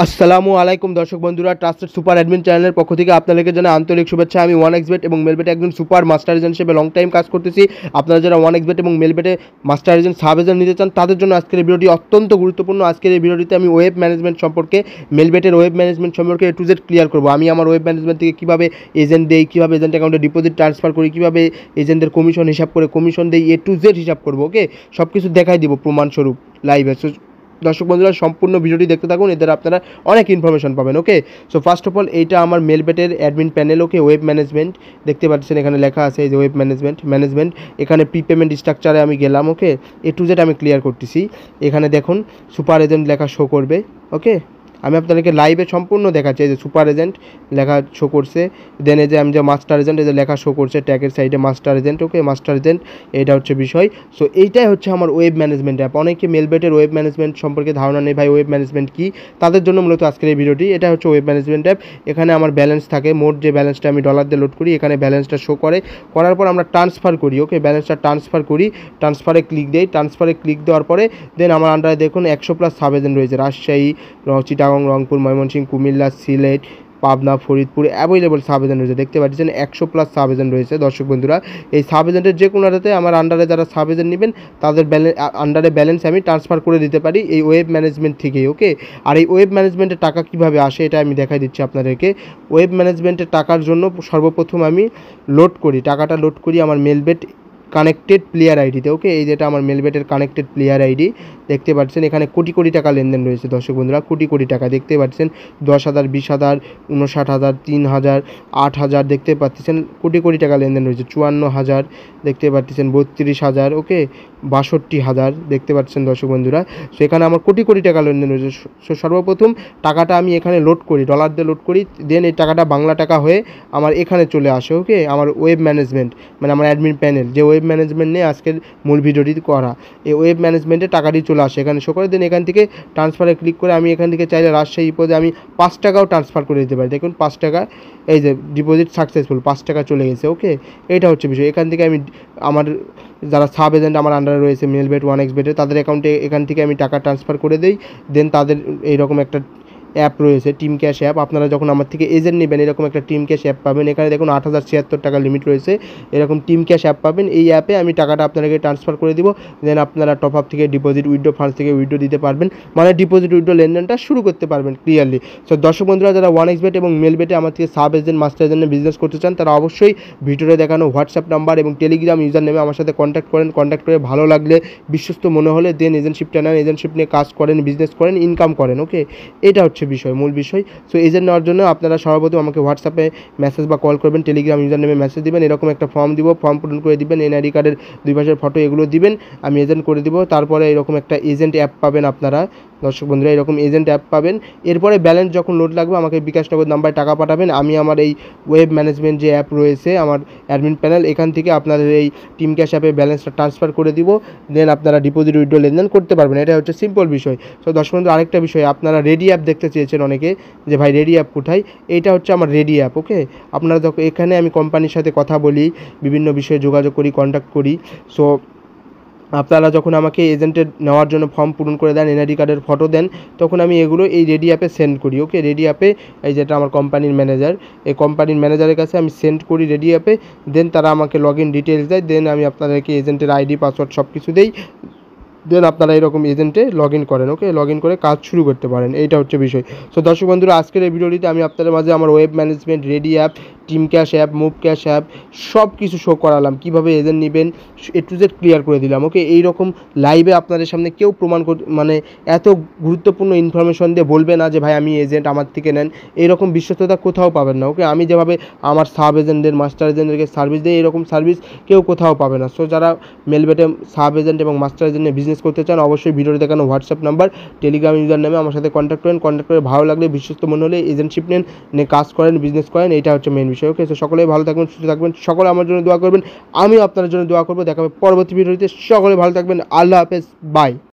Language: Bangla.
আসসালামু আলাইকুম দর্শক বন্ধুরা, ট্রাস্টেড সুপার অ্যাডমিন চ্যানেলের পক্ষ থেকে আপনাদেরকে জানাই আন্তরিক শুভেচ্ছা। আমি 1xBet এবং মেলবেটে একজন সুপার মাস্টার এজেন্ট হিসেবে লং টাইম কাজ করতেছি। আপনারা যারা 1xBet এবং মেলবেটে মাস্টার এজেন্ট সাব এজেন্ট নিতে চান তাদের জন্য আজকের এই ভিডিওটি অত্যন্ত গুরুত্বপূর্ণ। আজকের এই ভিডিওটিতে আমি ওয়েব ম্যানেজমেন্ট সম্পর্কে, মেলবেটের ওয়েব ম্যানেজমেন্ট সম্পর্কে A to Z ক্লিয়ার করবো। আমি আমার ওয়েব ম্যানেজমেন্ট থেকে কীভাবে এজেন্ট দেই, কীভাবে এজেন্ট অ্যাকাউন্টে ডিপোজিট ট্রান্সফার করি, কীভাবে এজেন্টের কমিশন হিসাব করে কমিশন দেই, A to Z হিসাব করবো। ওকে, সব কিছু দেখাই দিব প্রমাণস্বরূপ লাইভে। দর্শক বন্ধুরা সম্পূর্ণ ভিডিওটি দেখতে থাকুন, এদের আপনারা অনেক ইনফরমেশন পাবেন। ওকে, সো ফার্স্ট অফ অল এইটা আমার মেলবেটের অ্যাডমিন প্যানেল। ওকে, ওয়েব ম্যানেজমেন্ট দেখতে পাচ্ছেন, এখানে লেখা আছে এই যে ওয়েব ম্যানেজমেন্ট। এখানে প্রিপেমেন্ট স্ট্রাকচারে আমি গেলাম। ওকে, A to Z আমি ক্লিয়ার করতেছি। এখানে দেখুন সুপার এজেন্ট লেখা শো করবে। ওকে, আমি আপনাদেরকে লাইভে সম্পূর্ণ দেখাচ্ছি। এই যে সুপার এজেন্ট লেখা শো করছে, দেন এই যে আমি যে মাস্টার এজেন্ট, এই যে লেখা শো করছে ট্যাগের সাইডে মাস্টার এজেন্ট। ওকে, মাস্টার এজেন্ট এটা হচ্ছে বিষয়। সো এইটাই হচ্ছে আমার ওয়েব ম্যানেজমেন্ট অ্যাপ। অনেকে মেলবেটের ওয়েব ম্যানেজমেন্ট সম্পর্কে ধারণা নেই, ভাই ওয়েব ম্যানেজমেন্ট কী, তাদের জন্য মূলত আজকের এই ভিডিওটি। এটা হচ্ছে ওয়েব ম্যানেজমেন্ট অ্যাপ। এখানে আমার ব্যালেন্স থাকে, মোট যে ব্যালেন্সটা আমি ডলার দিয়ে লোড করি, এখানে ব্যালেন্সটা শো করে, করার পর আমরা ট্রান্সফার করি। ওকে, ব্যালেন্সটা ট্রান্সফার করি, ট্রান্সফারে ক্লিক দেই, ট্রান্সফারে ক্লিক দেওয়ার পরে দেন আমার আন্ডারে দেখুন 100+ সাব এজেন্ট রয়েছে। Rajshahi, Chittagong, Rangpur, Mymensingh, Comilla, Sylhet, Pabna, Faridpur available sub agent রয়েছে। দেখতে পাচ্ছেন 100+ সাব এজেন্ট রয়েছে। দর্শক বন্ধুরা, এই সাব এজেন্টের যে কোনোটাতে আমার আন্ডারে যারা সাব এজেন্ট নেবেন তাদের আন্ডারে ব্যালেন্স আমি ট্রান্সফার করে দিতে পারি এই ওয়েব ম্যানেজমেন্ট থেকেই। ওকে, আর এই ওয়েব ম্যানেজমেন্টের টাকা কীভাবে আসে এটা আমি দেখাই দিচ্ছি আপনাদেরকে। ওয়েব ম্যানেজমেন্টের টাকার জন্য সর্বপ্রথম আমি টাকাটা লোড করি আমার মেলবেট কানেক্টেড প্লেয়ার আইডিতে। ওকে, এই যেটা আমার মেলবেটের কানেক্টেড প্লেয়ার আইডি দেখতে পাচ্ছেন, এখানে কোটি কোটি টাকা লেনদেন রয়েছে। দর্শক বন্ধুরা, কোটি কোটি টাকা দেখতে পাচ্ছেন, 10,000, 20,000, 59,000, 3,000, 8,000 দেখতে পাচ্ছেন, কোটি কোটি টাকা লেনদেন রয়েছে। 54,000 দেখতে পাচ্ছেন, 32,000, ওকে, 62,000 দেখতে পাচ্ছেন দর্শক বন্ধুরা। সো এখানে আমার কোটি কোটি টাকা লেনদেন রয়েছে। সো সর্বপ্রথম টাকাটা আমি এখানে লোড করি, ডলার দিয়ে লোড করি, দেন এই টাকাটা বাংলা টাকা হয়ে আমার এখানে চলে আসে। ওকে, আমার ওয়েব ম্যানেজমেন্ট মানে আমার অ্যাডমিন প্যানেল, যে ওয়েব ম্যানেজমেন্ট নিয়ে আজকের মূল ভিডিওটি করা, এই ওয়েব ম্যানেজমেন্টে টাকাটি চলে আসে, এখানে শো করে। দেন এখান থেকে ট্রান্সফারে ক্লিক করে আমি এখান থেকে চাইলে রাজশাহী পদে আমি 5 টাকাও ট্রান্সফার করে দিতে পারি। দেখুন 5 টাকা, এই যে ডিপোজিট সাকসেসফুল, 5 টাকা চলে গেছে। ওকে, এটা হচ্ছে বিষয়। এখান থেকে আমি আমার যারা সাব এজেন্ট আমার আন্ডারে রয়েছে মেলবেট, 1xBet, তাদের অ্যাকাউন্টে এখান থেকে আমি টাকা ট্রান্সফার করে দিই। দেন তাদের এইরকম একটা অ্যাপ রয়েছে, টিম ক্যাশ অ্যাপ। আপনারা যখন আমার থেকে এজেন্ট নেবেন এরকম একটা টিম ক্যাশ অ্যাপ পাবেন। এখানে দেখুন 8,076 টাকা লিমিট রয়েছে, এরকম টিম ক্যাশ অ্যাপ পাবেন। এই অ্যাপে আমি টাকাটা আপনাদেরকে ট্রান্সফার করে দিব। দেন আপনারা টপ আপ থেকে ডিপোজিট, উইথড্র ফান্ডস থেকে উইথড্র দিতে পারবেন, মানে ডিপোজিট উইথড্র লেনদেনটা শুরু করতে পারবেন ক্লিয়ারলি। সো দর্শক বন্ধুরা, যারা 1xBet এবং মেলবেটে আমার থেকে সাব এজেন্ট, মাস্টার এজেন্টে বিজনেস করতে চান তারা অবশ্যই ভিডিওতে দেখানো হোয়াটসঅ্যাপ নাম্বার এবং টেলিগ্রাম ইউজার নেমে আমার সাথে কন্ট্যাক্ট করেন। কন্ট্যাক্ট করে ভালো লাগলে, বিশ্বস্ত মনে হলে দেন এজেন্টশিপটা নেন, এজেন্টশিপ নিয়ে কাজ করেন, বিজনেস করেন, ইনকাম করেন। ওকে, এটা হচ্ছে বিষয়, মূল বিষয়। সো এজেন্ট নেওয়ার জন্য আপনারা সর্বপ্রথম আমাকে হোয়াটসঅ্যাপে মেসেজ বা কল করবেন, টেলিগ্রাম ইউজার নেমে মেসেজ দিবেন, এরকম একটা ফর্ম দিব, ফর্ম পূরণ করে দিবেন, এনআইডি কার্ডের 2 পাশের ফটো এগুলো দিবেন, আমি এজেন্ট করে দিব। তারপরে এরকম একটা এজেন্ট অ্যাপ পাবেন আপনারা দর্শক বন্ধুরা, এরকম এজেন্ট অ্যাপ পাবেন। এরপরে ব্যালেন্স যখন লোড লাগবে আমাকে বিকাশ নগদ নাম্বারে টাকা পাঠাবেন। আমি আমার এই ওয়েব ম্যানেজমেন্ট যে অ্যাপ রয়েছে আমার অ্যাডমিন প্যানেল, এখান থেকে আপনাদের এই টিম ক্যাশ অ্যাপে ব্যালেন্সটা ট্রান্সফার করে দিব। দেন আপনারা ডিপোজিট উইথড্র লেনদেন করতে পারবেন। এটা হচ্ছে সিম্পল বিষয়। সো দর্শক বন্ধু, আরেকটা বিষয়, আপনারা রেডি অ্যাপ দেখতে চেয়েছেন অনেকে, যে ভাই রেডি অ্যাপ কোথায়? এইটা হচ্ছে আমার রেডি অ্যাপ। ওকে, আপনারা যখন এখানে আমি কোম্পানির সাথে কথা বলি, বিভিন্ন বিষয়ে যোগাযোগ করি, কন্ট্যাক্ট করি। সো আপনারা যখন আমাকে এজেন্টের নেওয়ার জন্য ফর্ম পূরণ করে দেন, এনআইডি কার্ডের ফটো দেন, তখন আমি এগুলো এই রেডি অ্যাপে সেন্ড করি। ওকে, রেডি অ্যাপে এই যেটা আমার কোম্পানির ম্যানেজার, এই কোম্পানির ম্যানেজারের কাছে আমি সেন্ড করি রেডি অ্যাপে। দেন তারা আমাকে লগ ইন ডিটেলস দেয়, দেন আমি আপনাদেরকে এজেন্টের আইডি, পাসওয়ার্ড সব কিছু দেই। দেন আপনারা এরকম এজেন্টে লগ ইন করেন। ওকে, লগ ইন করে কাজ শুরু করতে পারেন, এইটা হচ্ছে বিষয়। সো দর্শক বন্ধুরা, আজকের এই ভিডিওটিতে আমি আপনাদের মাঝে আমার web management, ready app, team cash app, move cash app সব কিছু শো করালাম, কীভাবে এজেন্ট নেবেন A to Z ক্লিয়ার করে দিলাম। ওকে, এইরকম লাইভে আপনাদের সামনে কেউ প্রমাণ মানে এত গুরুত্বপূর্ণ ইনফরমেশন দিয়ে বলবে না যে ভাই আমি এজেন্ট, আমার থেকে নেন, এইরকম বিশ্বস্ততা কোথাও পাবেন না। ওকে, আমি যেভাবে আমার সাব এজেন্টদের, মাস্টার এজেন্টদেরকে সার্ভিস দিই, এরকম সার্ভিস কেউ কোথাও পাবে না। সো যারা মেলবেটে সাব এজেন্ট এবং মাস্টার এজেন্টে বিজনেস করতে চান অবশ্যই ভিডিওতে দেখানো হোয়াটসঅ্যাপ নাম্বার, টেলিগ্রাম ইউজার নেমে আমার সাথে কন্ট্যাক্ট করেন। কন্ট্যাক্ট করে ভালো লাগলে, বিশ্বস্ত মনে হলে এজেন্টশিপ নেন, নিয়ে কাজ করেন, বিজনেস করেন, এইটা হচ্ছে মেন বিষয়। ওকে, তো সকলেই ভালো থাকবেন, সুস্থ থাকবেন, সকলে আমার জন্য দোয়া করবেন, আমিও আপনার জন্য দোয়া করবো। দেখা হবে পরবর্তী ভিডিওতে। সকলে ভালো থাকবেন, আল্লাহ হাফেজ, বাই।